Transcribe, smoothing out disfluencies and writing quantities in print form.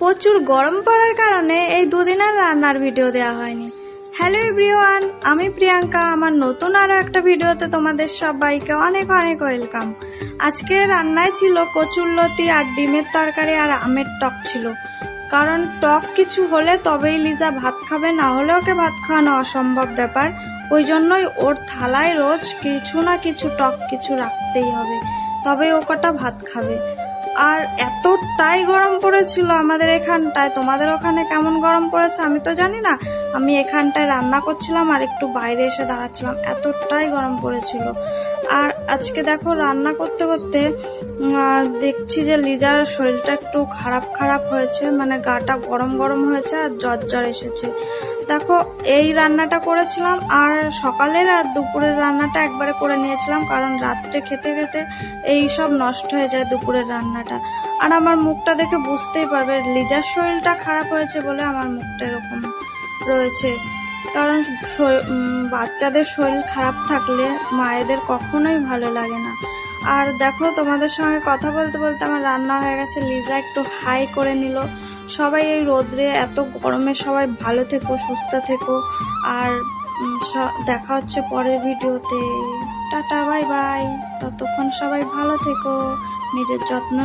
প্রচুর গরম পড়ার কারণে এই দুদিন আর রান্নার ভিডিও দেওয়া হয়নি। হ্যালো এভরিওয়ান, আমি প্রিয়াঙ্কা। আমার নতুন আরও একটা ভিডিওতে তোমাদের সবাইকে অনেক অনেক ওয়েলকাম। আজকে রান্নায় ছিল কচুরলতি আর ডিমের তরকারি আর আমের টক ছিল। কারণ টক কিছু হলে তবেই লিজা ভাত খাবে, না হলে ওকে ভাত খাওয়ানো অসম্ভব ব্যাপার। ওই জন্যই ওর থালায় রোজ কিছু না কিছু টক কিছু রাখতেই হবে, তবে ও কটা ভাত খাবে। আর এতটাই গরম পড়েছিল আমাদের এখানটায়, তোমাদের ওখানে কেমন গরম পড়েছে আমি তো জানি না। আমি এখানটায় রান্না করছিলাম আর একটু বাইরে এসে দাঁড়াচ্ছিলাম, এতটাই গরম পড়েছিল। আর আজকে দেখো রান্না করতে করতে দেখছি যে লিজার শরীরটা একটু খারাপ হয়েছে, মানে গাটা গরম গরম হয়েছে আর জ্বর এসেছে। দেখো এই রান্নাটা করেছিলাম আর সকালের আর দুপুরের রান্নাটা একবারে করে নিয়েছিলাম, কারণ রাত্রে খেতে খেতে এই সব নষ্ট হয়ে যায় দুপুরের রান্নাটা। আর আমার মুখটা দেখে বুঝতেই পারবে লিজার শরীরটা খারাপ হয়েছে বলে আমার মুখটা এরকম রয়েছে। কারণ বাচ্চাদের শরীর খারাপ থাকলে মায়েদের কখনোই ভালো লাগে না। আর দেখো তোমাদের সঙ্গে কথা বলতে বলতে আমার রান্না হয়ে গেছে। লিজা একটু হাই করে নিল। সবাই এই রোদ্রে এত গরমে সবাই ভালো থেকো, সুস্থ থেকো। আর দেখা হচ্ছে পরের ভিডিওতে। Tata, bye bye. ততক্ষণ সবাই ভালো থেকো, নিজের যত্ন